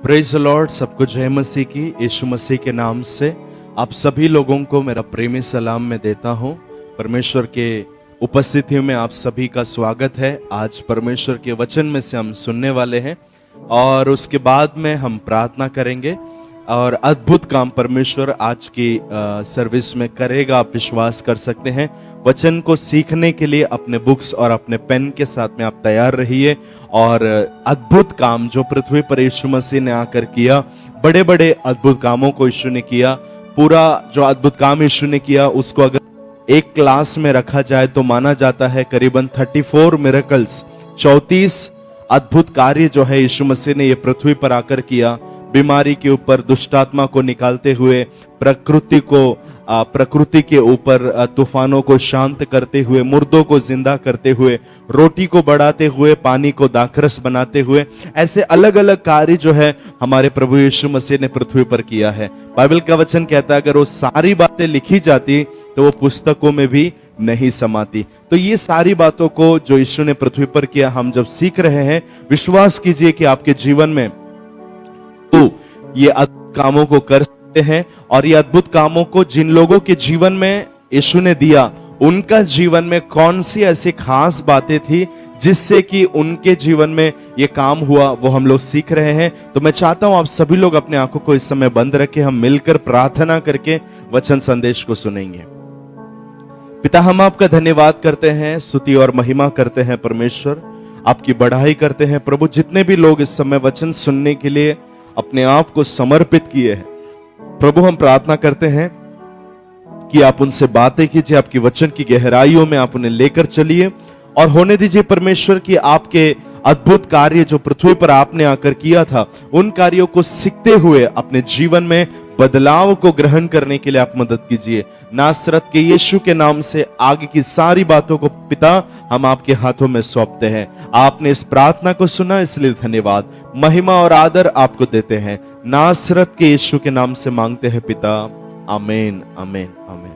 Praise the Lord. सबको जय मसीह की। यीशु मसीह के नाम से आप सभी लोगों को मेरा प्रेमी सलाम मैं देता हूं। परमेश्वर के उपस्थिति में आप सभी का स्वागत है। आज परमेश्वर के वचन में से हम सुनने वाले हैं और उसके बाद में हम प्रार्थना करेंगे और अद्भुत काम परमेश्वर आज की सर्विस में करेगा, आप विश्वास कर सकते हैं। वचन को सीखने के लिए अपने बुक्स और अपने पेन के साथ में आप तैयार रहिए और अद्भुत काम जो पृथ्वी पर यीशु मसीह ने आकर किया, बड़े बड़े अद्भुत कामों को यीशु ने किया। पूरा जो अद्भुत काम यीशु ने किया उसको अगर एक क्लास में रखा जाए तो माना जाता है करीबन 34 मिरेकल्स, 34 अद्भुत कार्य जो है यीशु मसीह ने ये पृथ्वी पर आकर किया। बीमारी के ऊपर दुष्टात्मा को निकालते हुए, प्रकृति के ऊपर तूफानों को शांत करते हुए, मुर्दों को जिंदा करते हुए, रोटी को बढ़ाते हुए, पानी को दाखरस बनाते हुए, ऐसे अलग अलग कार्य जो है हमारे प्रभु यीशु मसीह ने पृथ्वी पर किया है। बाइबल का वचन कहता है अगर वो सारी बातें लिखी जाती तो वो पुस्तकों में भी नहीं समाती। तो ये सारी बातों को जो यीशु ने पृथ्वी पर किया हम जब सीख रहे हैं, विश्वास कीजिए कि आपके जीवन में तो ये अद्भुत कामों को कर सकते हैं। और ये अद्भुत कामों को जिन लोगों के जीवन में यीशु ने दिया, उनका जीवन में कौन सी ऐसी खास बातें थी जिससे कि उनके जीवन में ये काम हुआ, वो हम लोग सीख रहे हैं। तो मैं चाहता हूं आप सभी लोग अपने आंखों को इस समय बंद रखें, हम मिलकर प्रार्थना करके वचन संदेश को सुनेंगे। पिता, हम आपका धन्यवाद करते हैं, स्तुति और महिमा करते हैं परमेश्वर, आपकी बढ़ाई करते हैं प्रभु। जितने भी लोग इस समय वचन सुनने के लिए अपने आप को समर्पित किए हैं प्रभु, हम प्रार्थना करते हैं कि आप उनसे बातें कीजिए, आपकी वचन की गहराइयों में आप उन्हें लेकर चलिए और होने दीजिए परमेश्वर कि आपके अद्भुत कार्य जो पृथ्वी पर आपने आकर किया था, उन कार्यों को सीखते हुए अपने जीवन में बदलाव को ग्रहण करने के लिए आप मदद कीजिए। नासरत के यीशु के नाम से आगे की सारी बातों को पिता हम आपके हाथों में सौंपते हैं। आपने इस प्रार्थना को सुना, इसलिए धन्यवाद। महिमा और आदर आपको देते हैं, नासरत के यीशु के नाम से मांगते हैं पिता, आमीन आमीन आमीन।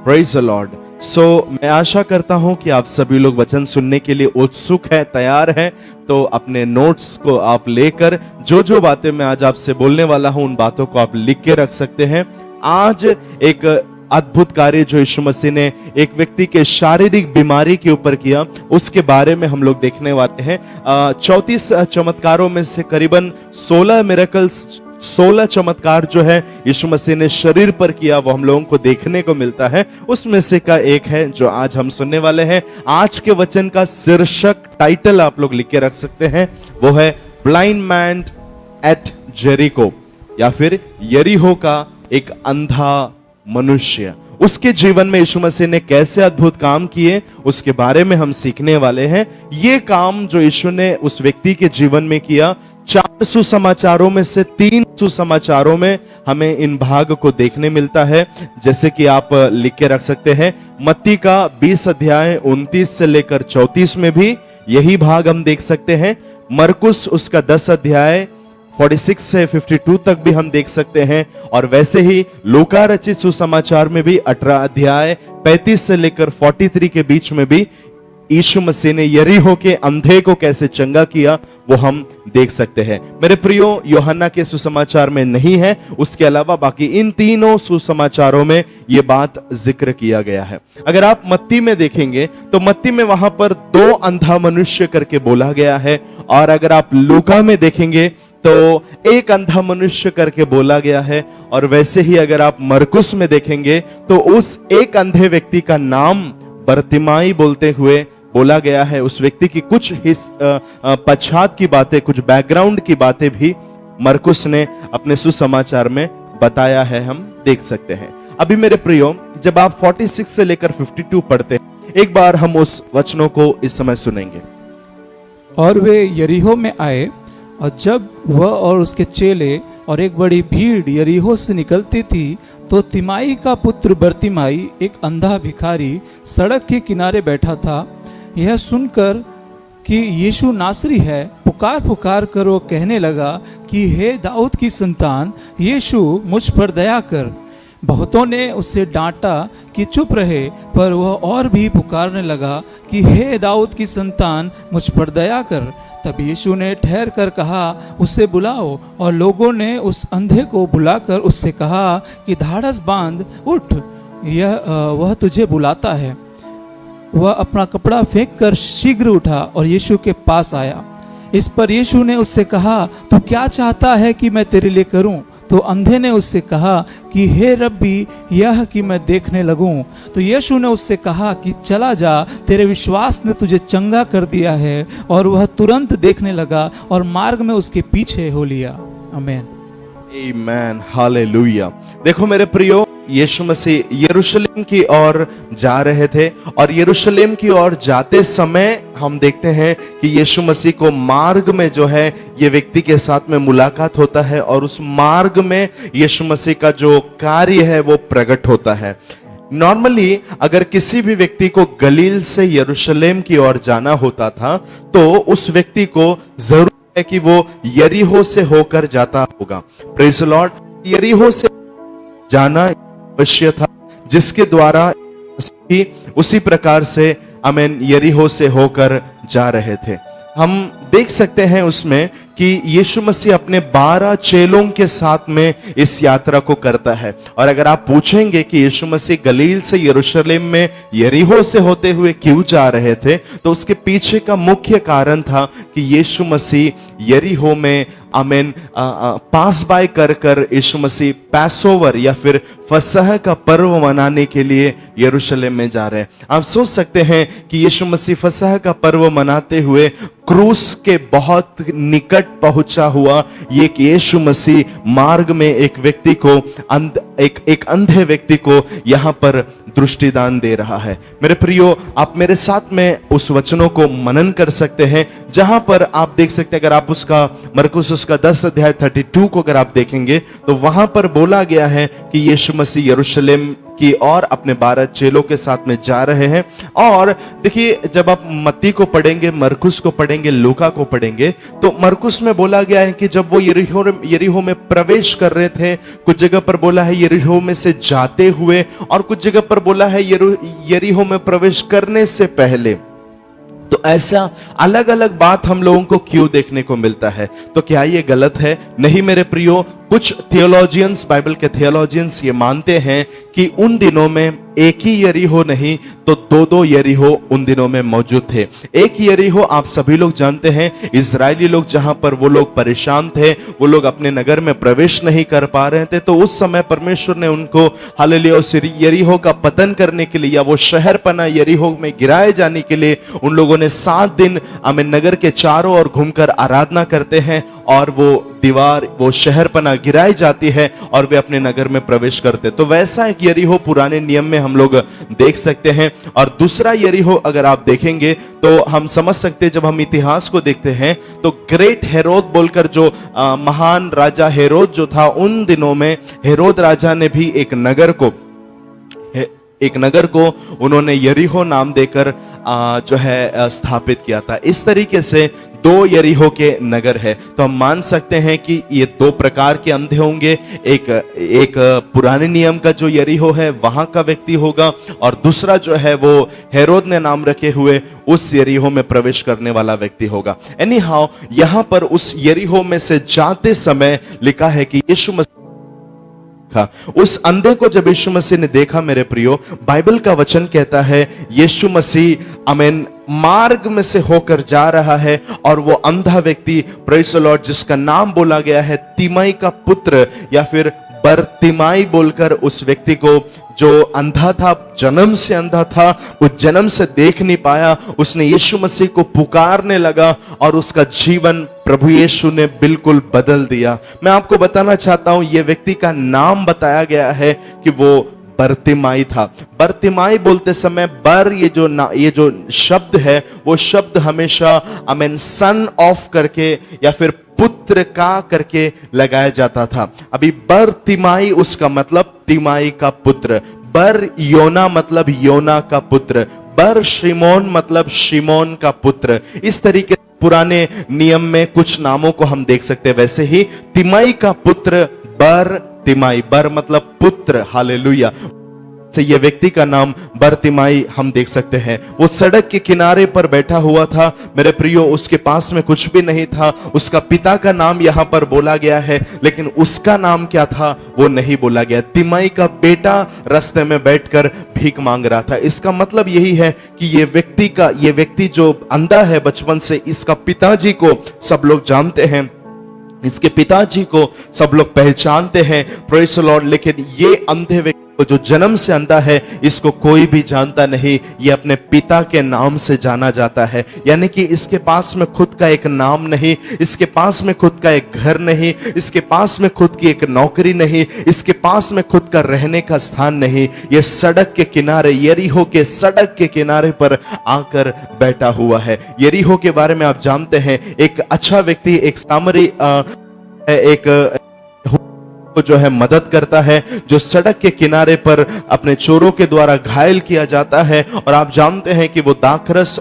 Praise the Lord. सो मैं आशा करता हूं कि आप सभी लोग वचन सुनने के लिए उत्सुक हैं, तैयार हैं। तो अपने नोट्स को आप लेकर जो जो बातें मैं आज आपसे बोलने वाला हूं उन बातों को आप लिख के रख सकते हैं। आज एक अद्भुत कार्य जो यीशु मसीह ने एक व्यक्ति के शारीरिक बीमारी के ऊपर किया, उसके बारे में हम लोग देखने वाले हैं। 34 चमत्कारों में से करीबन 16 मिरेकल्स, 16 चमत्कार जो है यीशु मसीह ने शरीर पर किया, वो हम लोगों को देखने को मिलता है। उसमें से का एक है जो आज हम सुनने वाले हैं। आज के वचन का शीर्षक, टाइटल आप लोग लिख के रख सकते हैं, वो है ब्लाइंड मैन एट जेरिको, या फिर यरीहो का एक अंधा मनुष्य। उसके जीवन में यीशु मसीह ने कैसे अद्भुत काम किए उसके बारे में हम सीखने वाले हैं। ये काम जो यीशु ने उस व्यक्ति के जीवन में किया, 4 सुसमाचारों में से 3 सुसमाचारों में हमें इन भाग को देखने मिलता है। जैसे कि आप लिख के रख सकते हैं, मत्ती का 20 अध्याय 29 से लेकर 34 में भी यही भाग हम देख सकते हैं। मरकुस उसका 10 अध्याय 46 से 52 तक भी हम देख सकते हैं। और वैसे ही लूका रचित सुसमाचार में भी 18 अध्याय 35 से लेकर 43 के बीच में भी यीशु मसीह ने यरीहो के अंधे को कैसे चंगा किया वो हम देख सकते हैं। मेरे प्रियो, यूहन्ना के सुसमाचार में नहीं है, उसके अलावा बाकी इन तीनों सुसमाचारों में यह बात जिक्र किया गया है। अगर आप मत्ती में देखेंगे तो मत्ती में वहां पर 2 अंधा मनुष्य करके बोला गया है, और अगर आप लूका में देखेंगे तो एक अंधा मनुष्य करके बोला गया है। और वैसे ही अगर आप मरकुस में देखेंगे तो उस एक अंधे व्यक्ति का नाम बरतिमाई बोलते हुए बोला गया है। उस व्यक्ति की कुछ पश्चात की बातें, कुछ बैकग्राउंड की बातें भी मरकुस ने अपने सुसमाचार में बताया है, हम देख सकते हैं। अभी मेरे प्रियो, जब आप 46 से लेकर 52 पढ़ते हैं, एक बार हम उस वचनों को इस समय सुनेंगे। और वे यरीहो में आए, और जब वह और उसके चेले और एक बड़ी भीड़ यरीहो से निकलती थी, तो तिमाई का पुत्र बरतिमाई, एक अंधा भिखारी, सड़क के किनारे बैठा था। यह सुनकर कि यीशु नासरी है, पुकार पुकार कर वो कहने लगा कि हे दाऊद की संतान, यीशु मुझ पर दया कर। बहुतों ने उससे डांटा कि चुप रहे, पर वह और भी पुकारने लगा कि हे दाऊद की संतान, मुझ पर दया कर। तब यीशु ने ठहर कर कहा, उसे बुलाओ। और लोगों ने उस अंधे को बुलाकर उससे कहा कि धाड़स बांध, उठ, वह तुझे बुलाता है। वह अपना कपड़ा फेंक कर शीघ्र उठा और यीशु के पास आया। इस पर यीशु ने उससे कहा, तू क्या चाहता है कि मैं तेरे लिए करूं? तो अंधे ने उससे कहा कि हे रब्बी, यह कि मैं देखने लगूं। तो यीशु ने उससे कहा कि चला जा, तेरे विश्वास ने तुझे चंगा कर दिया है। और वह तुरंत देखने लगा और मार्ग में उसके पीछे हो लिया। आमीन। आमीन, हालेलुया। देखो मेरे प्रियो, यीशु मसीह यरूशलेम की ओर जा रहे थे और यरूशलेम की ओर जाते समय हम देखते हैं कि यीशु मसीह को मार्ग में जो है ये व्यक्ति के साथ में मुलाकात होता है और उस मार्ग में यीशु मसीह का जो कार्य है वो प्रकट होता है। नॉर्मली अगर किसी भी व्यक्ति को गलील से यरूशलेम की ओर जाना होता था तो उस व्यक्ति को जरूर है कि वो यरीहो से होकर जाता होगा। Praise the Lord. यरीहो से जाना अवश्य था, जिसके द्वारा उसी प्रकार से आमीन यरीहो से होकर जा रहे थे। हम देख सकते हैं उसमें कि यीशु मसीह अपने 12 चेलों के साथ में इस यात्रा को करता है। और अगर आप पूछेंगे कि यीशु मसीह गलील से यरूशलेम में यरीहो से होते हुए क्यों जा रहे थे, तो उसके पीछे का मुख्य कारण था कि यीशु मसीह यरीहो में आमीन पास बाय कर कर यीशु मसीह पैसोवर या फिर फसह का पर्व मनाने के लिए यरूशलेम में जा रहे हैं। आप सोच सकते हैं कि यीशु मसीह फसह का पर्व मनाते हुए क्रूस के बहुत निकट पहुंचा हुआ ये कि यीशु मसीह मार्ग में एक व्यक्ति को एक अंधे व्यक्ति को यहां पर दृष्टिदान दे रहा है। मेरे प्रियो, आप मेरे साथ में उस वचनों को मनन कर सकते हैं जहां पर आप देख सकते हैं, अगर आप उसका मरकुस उसका 10 अध्याय 32 को अगर आप देखेंगे तो वहां पर बोला गया है कि यीशु मसीह यरूशलेम की और अपने 12 चेलों के साथ में जा रहे हैं। और देखिए, जब आप मत्ती को पढ़ेंगे, मरकुस को पढ़ेंगे, लूका को पढ़ेंगे, तो मरकुस में बोला गया है कि जब वो यरीहो में प्रवेश कर रहे थे, कुछ जगह पर बोला है यरीहो में से जाते हुए, और कुछ जगह पर बोला है यरीहो में प्रवेश करने से पहले। तो ऐसा अलग अलग बात हम लोगों को क्यों देखने को मिलता है? तो क्या ये गलत है? नहीं मेरे प्रियो। कुछ थियोलॉजियंस, बाइबल के थियोलॉजियंस ये मानते हैं कि उन दिनों में एक ही यरीहो नहीं तो दो यरीहो उन दिनों में मौजूद थे। एक यरीहो आप सभी लोग जानते हैं, इजरायली लोग जहां पर वो लोग परेशान थे, वो लोग अपने नगर में प्रवेश नहीं कर पा रहे थे, तो उस समय परमेश्वर ने उनको हालेलुया उस यरीहो का पतन करने के लिए या वो शहरपना यरीहो में गिराए जाने के लिए उन लोगों ने 7 दिन आमीन नगर के चारों ओर घूमकर आराधना करते हैं और वो दीवार, वो शहरपना गिराई जाती है और वे अपने नगर में प्रवेश करते। तो वैसा एक यरीहो पुराने नियम में हम लोग देख सकते हैं। और दूसरा यरीहो अगर आप देखेंगे तो हम समझ सकते हैं, जब हम इतिहास को देखते हैं तो ग्रेट हेरोद बोलकर जो महान राजा हेरोद जो था, उन दिनों में हेरोद राजा ने भी एक नगर को उन्होंने यरीहो नाम देकर जो है स्थापित किया था। इस तरीके से 2 यरीहो के नगर है। तो हम मान सकते हैं कि ये 2 प्रकार के अंधे होंगे। एक पुराने नियम का जो यरीहो है वहां का व्यक्ति होगा, और दूसरा जो है वो हेरोद ने नाम रखे हुए उस यरीहो में प्रवेश करने वाला व्यक्ति होगा। एनी हाउ, यहां पर उस यरीहो में से जाते समय लिखा है कि यीशु मसीह उस अंधे को जब यीशु मसीह ने देखा, मेरे प्रियो, बाइबल का वचन कहता है यीशु मसीह आमीन मार्ग में से होकर जा रहा है और वो अंधा व्यक्ति, प्रेज़ द लॉर्ड, जिसका नाम बोला गया है तिमाई का पुत्र या फिर बरतिमाई बोलकर, उस व्यक्ति को जो अंधा था, जन्म से अंधा था, वो जन्म से देख नहीं पाया, उसने यीशु मसीह को पुकारने लगा और उसका जीवन प्रभु यीशु ने बिल्कुल बदल दिया। मैं आपको बताना चाहता हूं, ये व्यक्ति का नाम बताया गया है कि वो बरतिमाई था। बरतिमाई बोलते समय बर ये जो शब्द है, वो शब्द हमेशा आमीन सन ऑफ करके या फिर पुत्र का करके लगाया जाता था। अभी बरतिमाई उसका मतलब तिमाई का पुत्र, बर योना मतलब योना का पुत्र, बर शिमोन मतलब शिमोन का पुत्र। इस तरीके पुराने नियम में कुछ नामों को हम देख सकते हैं। वैसे ही तिमाई का पुत्र बर तिमाई, बर मतलब पुत्र, हालेलुया। से ये व्यक्ति का नाम बरतिमाई हम देख सकते हैं। वो सड़क के किनारे पर बैठा हुआ था मेरे प्रियो, उसके पास में कुछ भी नहीं था। उसका पिता का नाम यहाँ पर बोला गया है, लेकिन उसका नाम क्या था वो नहीं बोला गया। तिमाई का बेटा रास्ते में बैठकर भीख मांग रहा था। इसका मतलब यही है कि ये व्यक्ति जो अंधा है बचपन से, इसका पिताजी को सब लोग जानते हैं, इसके पिताजी को सब लोग पहचानते हैं, प्रेज़ द लॉर्ड। लेकिन ये अंधे व्यक्ति को, जो जन्म से अंधा है, इसको कोई भी जानता नहीं। ये अपने पिता के नाम से जाना जाता है, यानी कि इसके पास में खुद का एक नाम नहीं, इसके पास में खुद का एक घर नहीं, इसके पास में खुद की एक नौकरी नहीं, इसके पास में खुद का रहने का स्थान नहीं। ये सड़क के किनारे, यरीहो के सड़क के किनारे पर आकर बैठा हुआ है। यरीहो के बारे में आप जानते हैं, एक अच्छा व्यक्ति, एक सामरी एक जो है मदद करता है, जो सड़क के किनारे पर अपने चोरों के द्वारा घायल किया जाता है। और आप जानते हैं कि वो दाखरस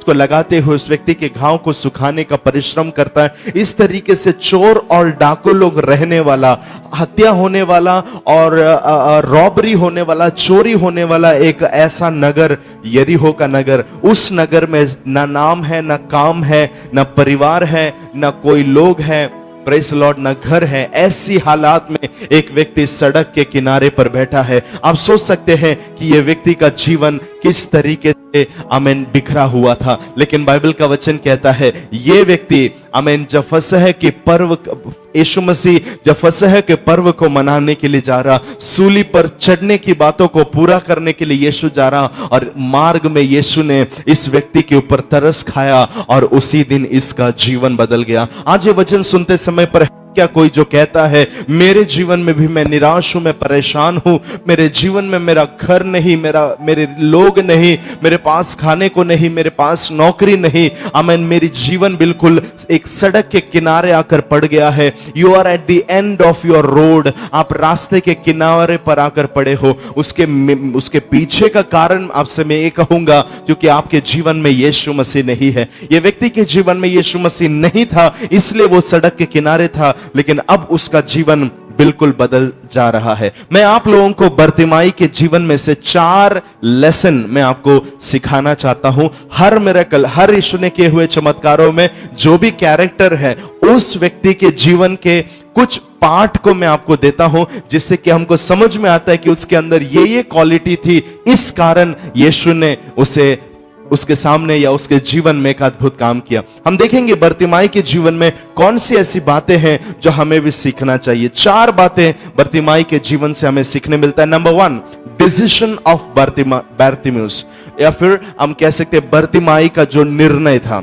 को लगाते हुए उस व्यक्ति के घाव को सुखाने का परिश्रम करता है। इस तरीके से चोर और डाकू लोग रहने वाला, हत्या होने वाला और रॉबरी होने वाला, चोरी होने वाला एक ऐसा नगर, यरीहो का नगर। उस नगर में ना नाम है, ना काम है, ना परिवार है, ना कोई लोग है, प्रेज़ द लॉर्ड, ना घर है। ऐसी हालात में एक व्यक्ति सड़क के किनारे पर बैठा है। आप सोच सकते हैं कि यह व्यक्ति का जीवन किस तरीके से आमीन बिखरा हुआ था। लेकिन बाइबल का वचन कहता है ये व्यक्ति आमीन जब फसह के पर्व, यीशु मसीह जब फसह के पर्व को मनाने के लिए जा रहा, सूली पर चढ़ने की बातों को पूरा करने के लिए यीशु जा रहा, और मार्ग में यीशु ने इस व्यक्ति के ऊपर तरस खाया और उसी दिन इसका जीवन बदल गया। आज ये वचन सुनते समय पर क्या कोई जो कहता है मेरे जीवन में भी मैं निराश हूं, मैं परेशान हूं, मेरे जीवन में मेरा घर नहीं, मेरे लोग नहीं, मेरे पास खाने को नहीं, मेरे पास नौकरी नहीं, आमीन, मेरी जीवन बिल्कुल एक सड़क के किनारे आकर पड़ गया है। You are at the end of your road, आप रास्ते के किनारे पर आकर पड़े हो। उसके पीछे का कारण आपसे मैं ये कहूंगा, क्योंकि आपके जीवन में यीशु मसीह नहीं है। यह व्यक्ति के जीवन में यीशु मसीह नहीं था, इसलिए वो सड़क के किनारे था, लेकिन अब उसका जीवन बिल्कुल बदल जा रहा है। मैं आप लोगों को बरतिमाई के जीवन में से 4 लेसन मैं आपको सिखाना चाहता हूं। हर मिरेकल, हर यीशु ने किए हुए चमत्कारों में जो भी कैरेक्टर है, उस व्यक्ति के जीवन के कुछ पार्ट को मैं आपको देता हूं, जिससे कि हमको समझ में आता है कि उसके अंदर ये क्वालिटी थी, इस कारण यीशु ने उसके सामने या उसके जीवन में एक अद्भुत काम किया। हम देखेंगे बरतिमाई के जीवन में कौन सी ऐसी बातें हैं जो हमें भी सीखना चाहिए। 4 बातें बरतिमाई के जीवन से हमें सीखने मिलता है। नंबर 1, डिसीजन ऑफ बारतिमेउस, या फिर हम कह सकते हैं बरतिमाई का जो निर्णय था।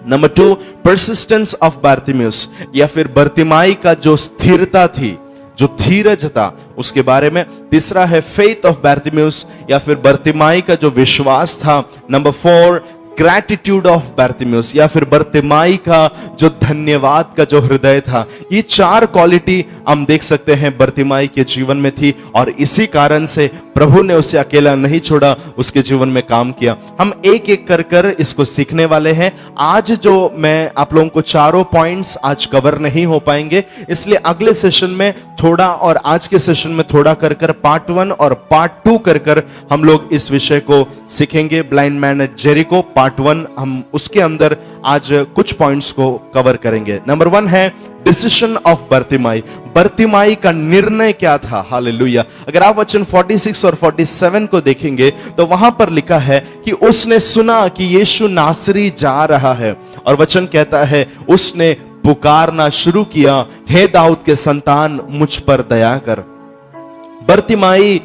नंबर 2, परसिस्टेंस ऑफ बारतिमेउस, या फिर बरतिमाई का जो स्थिरता थी, जो धीरज था, उसके बारे में। तीसरा है फेथ ऑफ बारतिमेउस, या फिर बरतिमाई का जो विश्वास था। नंबर 4, ग्रैटिट्यूड ऑफ बारतिमेउस, या फिर बरतिमाई का जो धन्यवाद का जो हृदय था। ये 4 क्वालिटी हम देख सकते हैं बरतिमाई के जीवन में थी, और इसी कारण से प्रभु ने उसे अकेला नहीं छोड़ा, उसके जीवन में काम किया। हम एक एक कर इसको सीखने वाले हैं। आज जो मैं आप लोगों को 4 पॉइंट्स आज कवर नहीं हो पाएंगे, इसलिए अगले सेशन में थोड़ा, और आज के सेशन में थोड़ा कर पार्ट 1 और पार्ट 2 कर हम लोग इस विषय को सीखेंगे। Blind man eight Jericho part 1, हम उसके अंदर आज कुछ पॉइंट्स को कवर करेंगे। नंबर 1 है डिसीजन ऑफ बरतिमाई। बरतिमाई का निर्णय क्या था? हालेलुया। अगर आप वचन 46 और 47 को देखेंगे तो वहां पर लिखा है कि उसने सुना कि यीशु नासरी जा रहा है, और वचन कहता है उसने पुकारना शुरू किया, हे दाऊद के संतान मुझ पर दया कर। बरतिमाई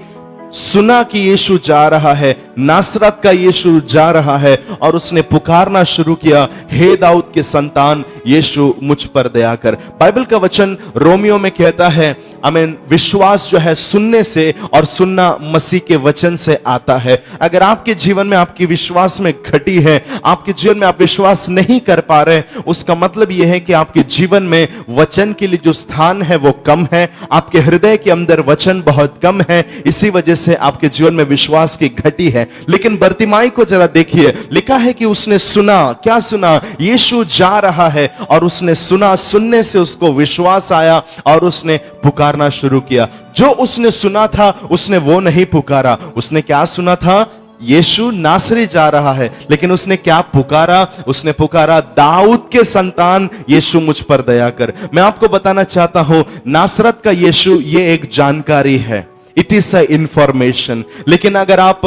सुना कि यीशु जा रहा है, नासरत का यीशु जा रहा है, और उसने पुकारना शुरू किया, हे दाऊद के संतान यीशु मुझ पर दया कर। बाइबल का वचन रोमियो में कहता है आमीन, विश्वास जो है सुनने से, और सुनना मसीह के वचन से आता है। अगर आपके जीवन में आपकी विश्वास में घटी है, आपके जीवन में आप विश्वास नहीं कर पा रहे, उसका मतलब यह है कि आपके जीवन में वचन के लिए जो स्थान है वो कम है, आपके हृदय के अंदर वचन बहुत कम है। इसी वजह से आपके जीवन में विश्वास की घटी है। लेकिन बर्तिमाई को जरा देखिए, लिखा है कि उसने सुना, क्या सुना? यीशु जा रहा है और उसने सुना, सुनने से उसको विश्वास आया और उसने पुकारना शुरू किया। जो उसने सुना था उसने वो नहीं पुकारा। उसने क्या सुना था? यीशु नासरी जा रहा है, लेकिन उसने क्या पुकारा? उसने पुकारा, दाऊद के संतान यीशु मुझ पर दया कर। मैं आपको बताना चाहता हूं, नासरत का यीशु ये एक जानकारी है, इट इज अ इंफॉर्मेशन। लेकिन अगर आप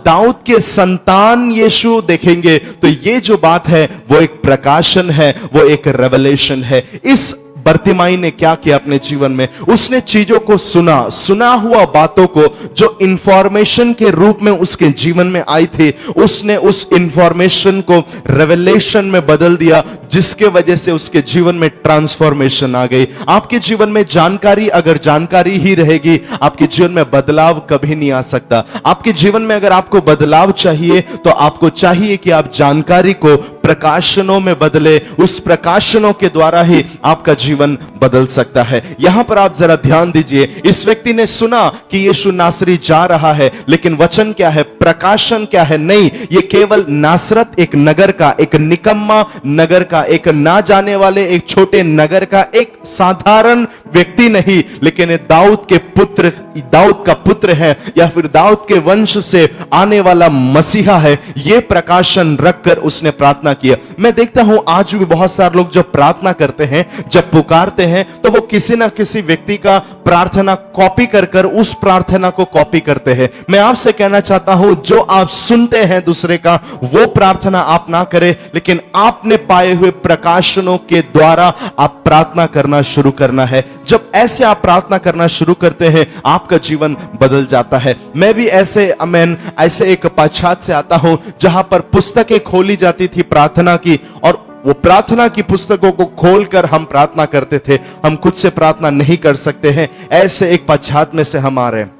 दाऊद के संतान यीशु देखेंगे तो ये जो बात है वो एक प्रकाशन है, वो एक रेवलेशन है। इस बर्तिमाई ने क्या किया अपने जीवन में? उसने चीजों को सुना, सुना हुआ बातों को जो इंफॉर्मेशन के रूप में उसके जीवन में आई थी, उसने उस इंफॉर्मेशन को रेवलेशन में बदल दिया, जिसके वजह से उसके जीवन में ट्रांसफॉर्मेशन आ गई। आपके जीवन में जानकारी अगर जानकारी ही रहेगी, आपके जीवन में बदलाव कभी नहीं आ सकता। आपके जीवन में अगर आपको बदलाव चाहिए तो आपको चाहिए कि आप जानकारी को प्रकाशनों में बदले। उस प्रकाशनों के द्वारा ही आपका जीवन बदल सकता है। यहां पर आप जरा ध्यान दीजिए, इस व्यक्ति ने सुना कि यीशु नासरी जा रहा है, लेकिन वचन क्या है, प्रकाशन क्या है? नहीं, ये केवल नासरत एक नगर का, एक निकम्मा नगर का, एक ना जाने वाले एक छोटे नगर का एक साधारण व्यक्ति नहीं, लेकिन दाऊद के पुत्र, दाऊद का पुत्र है, या फिर दाऊद के वंश से आने वाला मसीहा है। यह प्रकाशन रखकर उसने प्रार्थना किया। मैं देखता हूं आज भी बहुत सारे लोग जब प्रार्थना करते हैं, जब पुकारते हैं, तो वो किसी ना किसी व्यक्ति का प्रार्थना कॉपी कर उस प्रार्थना को कॉपी करते हैं। मैं आपसे कहना चाहता हूं, जो आप सुनते हैं दूसरे का, वो प्रार्थना आप ना करें, लेकिन आपने पाए हुए प्रकाशनों के द्वारा आप प्रार्थना करना शुरू करना है। जब ऐसे आप प्रार्थना करना शुरू करते हैं, आपका जीवन बदल जाता है। मैं भी ऐसे ऐसे एक पश्चात से आता हूं जहां पर पुस्तकें खोली जाती थी प्रार्थना की, और वो प्रार्थना की पुस्तकों को खोलकर हम प्रार्थना करते थे। हम खुद से प्रार्थना नहीं कर सकते हैं, ऐसे एक पश्चात में से हम आ रहे हैं।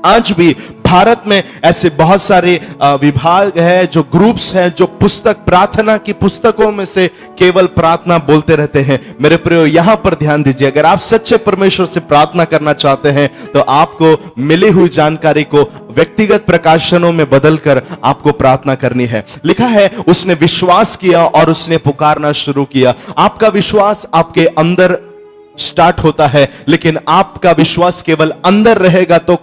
आज भी भारत में ऐसे बहुत सारे विभाग है, जो ग्रुप्स हैं, जो पुस्तक, प्रार्थना की पुस्तकों में से केवल प्रार्थना बोलते रहते हैं। मेरे प्रियो, यहां पर ध्यान दीजिए, अगर आप सच्चे परमेश्वर से प्रार्थना करना चाहते हैं तो आपको मिली हुई जानकारी को व्यक्तिगत प्रकाशनों में बदलकर आपको प्रार्थना करनी है। लिखा है, उसने विश्वास किया और उसने पुकारना शुरू किया। आपका विश्वास आपके अंदर स्टार्ट होता है, लेकिन आपका विश्वास केवल अंदर रहेगा तो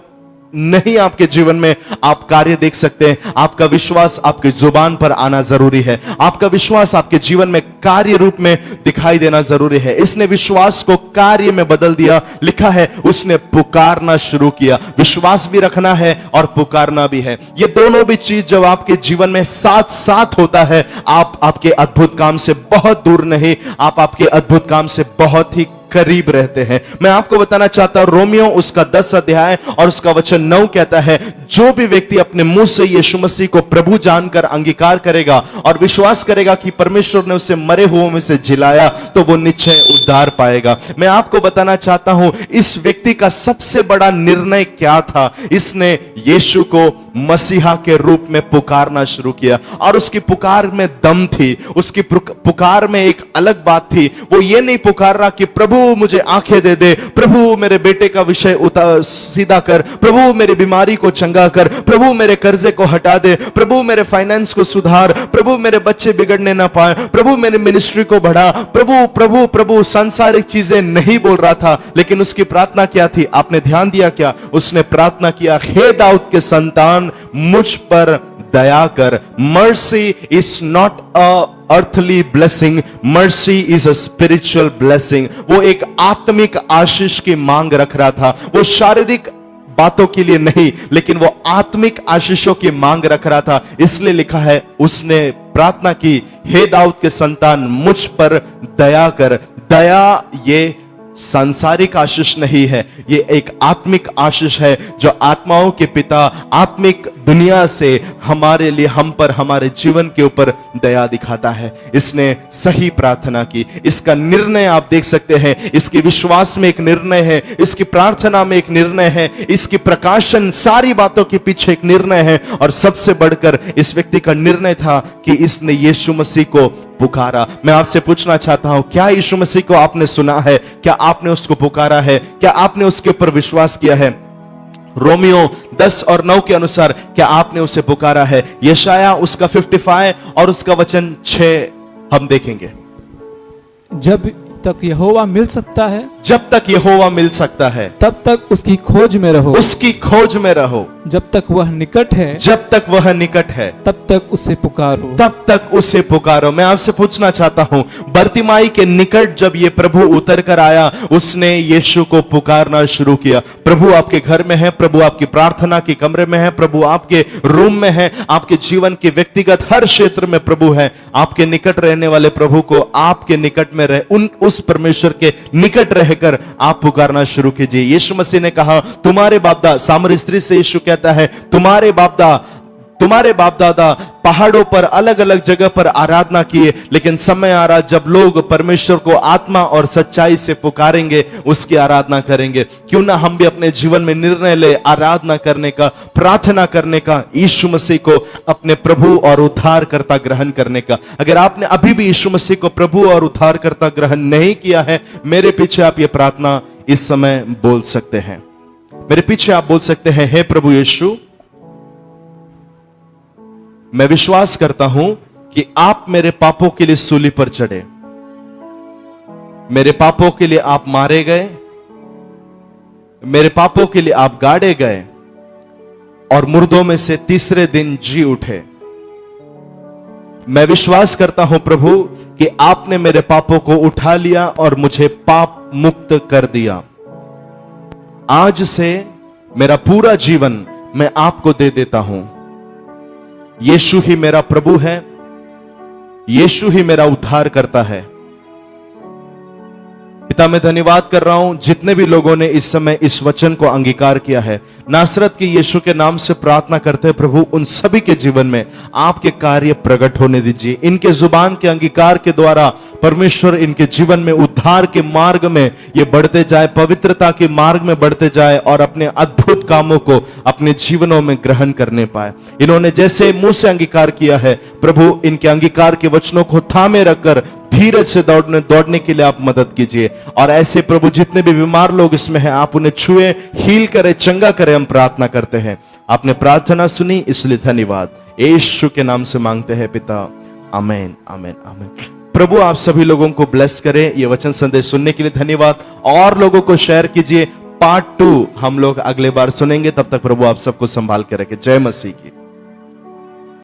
नहीं आपके जीवन में आप कार्य देख सकते हैं। आपका विश्वास आपकी जुबान पर आना जरूरी है। आपका विश्वास आपके जीवन में कार्य रूप में दिखाई देना जरूरी है। इसने विश्वास को कार्य में बदल दिया। लिखा है, उसने पुकारना शुरू किया। विश्वास भी रखना है और पुकारना भी है। ये दोनों भी चीज जब आपके जीवन में साथ साथ होता है, आप आपके अद्भुत काम से बहुत दूर नहीं, आप आपके अद्भुत काम से बहुत ही करीब रहते हैं। मैं आपको बताना चाहता हूं, रोमियो उसका 10 अध्याय और उसका वचन 9 कहता है, जो भी व्यक्ति अपने मुंह से यीशु मसीह को प्रभु जानकर अंगीकार करेगा और विश्वास करेगा कि परमेश्वर ने उसे मरे हुओं में से जिलाया, तो वो निश्चय उद्धार पाएगा। मैं आपको बताना चाहता हूं, इस व्यक्ति का सबसे बड़ा निर्णय क्या था? इसने यीशु को मसीहा के रूप में पुकारना शुरू किया, और उसकी पुकार में दम थी। उसकी पुकार में एक अलग बात थी। वो ये नहीं पुकार रहा कि प्रभु मुझे आंखें दे दे, प्रभु मेरे बेटे का विषय सीधा कर, प्रभु मेरी बीमारी को चंगा कर, प्रभु मेरे कर्जे को हटा दे, प्रभु मेरे फाइनेंस को सुधार, प्रभु मेरे बच्चे बिगड़ने ना पाए, प्रभु मेरी मिनिस्ट्री को बढ़ा, प्रभु प्रभु प्रभु। सांसारिक चीजें नहीं बोल रहा था, लेकिन उसकी प्रार्थना क्या थी? आपने ध्यान दिया क्या? उसने प्रार्थना किया, हे दाऊद के संतान, मुझ पर दया कर। Mercy is not a earthly blessing, mercy is a spiritual blessing। वो एक आत्मिक आशीष की मांग रख रहा था। वो शारीरिक बातों के लिए नहीं, लेकिन वो आत्मिक आशीषों की मांग रख रहा था। इसलिए लिखा है, उसने प्रार्थना की, हे दाऊद के संतान, मुझ पर दया कर। दया ये सांसारिक आशीष नहीं है, ये एक आत्मिक आशीष है, जो आत्माओं के पिता आत्मिक दुनिया से हमारे लिए, हम पर, हमारे जीवन के ऊपर दया दिखाता है। इसने सही प्रार्थना की। इसका निर्णय आप देख सकते हैं, इसके विश्वास में एक निर्णय है, इसकी प्रार्थना में एक निर्णय है, इसकी प्रकाशन, सारी बातों के पीछे एक निर्णय है। और सबसे बढ़कर इस व्यक्ति का निर्णय था कि इसने यीशु मसीह को पुकारा। मैं आपसे पूछना चाहता हूं, क्या यीशु मसीह को आपने सुना है? क्या आपने उसको पुकारा है? क्या आपने उसके ऊपर विश्वास किया है? रोमियो 10 और 9 के अनुसार क्या आपने उसे पुकारा है? यशाया उसका 55 और उसका वचन 6 हम देखेंगे। जब तक यहोवा मिल सकता है, जब तक यहोवा मिल सकता है, तब तक उसकी खोज में रहो। उसकी खोज में रहो। जब तक वह निकट है, जब तक वह निकट है, तब तक उसे पुकारो। तब तक उसे पुकारो। मैं आपसे पूछना चाहता हूं, बर्तिमाई के निकट जब ये प्रभु उतर कर आया, उसने यीशु को पुकारना शुरू किया। प्रभु आपके घर में है, प्रभु आपकी प्रार्थना के कमरे में है, प्रभु आपके रूम में है, आपके जीवन के व्यक्तिगत हर क्षेत्र में प्रभु है। आपके निकट रहने वाले प्रभु को आपके निकट में रहे, उस परमेश्वर के निकट रहकर आप पुकारना शुरू कीजिए। यीशु मसीह ने कहा, तुम्हारे बाप-दादा, सामरी स्त्री से यीशु कहता है, तुम्हारे बाप दादा पहाड़ों पर अलग अलग जगह पर आराधना किए, लेकिन समय आ रहा जब लोग परमेश्वर को आत्मा और सच्चाई से पुकारेंगे, उसकी आराधना करेंगे। क्यों ना हम भी अपने जीवन में निर्णय ले आराधना करने का, प्रार्थना करने का, यीशु मसीह को अपने प्रभु और उद्धारकर्ता ग्रहण करने का। अगर आपने अभी भी यीशु मसीह को प्रभु और उद्धारकर्ता ग्रहण नहीं किया है, मेरे पीछे आप ये प्रार्थना इस समय बोल सकते हैं। मेरे पीछे आप बोल सकते हैं, हे प्रभु यीशु, मैं विश्वास करता हूं कि आप मेरे पापों के लिए सूली पर चढ़े, मेरे पापों के लिए आप मारे गए, मेरे पापों के लिए आप गाड़े गए और मुर्दों में से तीसरे दिन जी उठे। मैं विश्वास करता हूं प्रभु कि आपने मेरे पापों को उठा लिया और मुझे पाप मुक्त कर दिया। आज से मेरा पूरा जीवन मैं आपको दे देता हूं। यीशु ही मेरा प्रभु है, यीशु ही मेरा उद्धार करता है। पिता, मैं धन्यवाद कर रहा हूं जितने भी लोगों ने इस समय इस वचन को अंगीकार किया है, नासरत के यीशु के नाम से प्रार्थना करते हैं प्रभु, उन सभी के जीवन में आपके कार्य प्रकट होने दीजिए। इनके जुबान के अंगीकार के द्वारा परमेश्वर इनके जीवन में उद्धार के मार्ग में ये बढ़ते जाए, पवित्रता के मार्ग में बढ़ते जाए और अपने अद्भुत कामों को अपने जीवनों में ग्रहण करने पाए। इन्होंने जैसे मुंह से अंगीकार किया है प्रभु, इनके अंगीकार के वचनों को थामे रखकर धीरज से दौड़ने के लिए आप मदद कीजिए। और ऐसे प्रभु जितने भी बीमार लोग इसमें हैं, आप उन्हें छुए, हील करें, चंगा करें, हम प्रार्थना करते हैं। आपने प्रार्थना सुनी, इसलिए धन्यवाद। यीशु के नाम से मांगते हैं पिता, आमीन, आमीन, आमीन। प्रभु आप सभी लोगों को ब्लेस करे। ये वचन संदेश सुनने के लिए धन्यवाद। और लोगों को शेयर कीजिए। पार्ट 2 हम लोग अगले बार सुनेंगे। तब तक प्रभु आप सबको संभाल के रखे। जय मसीह की।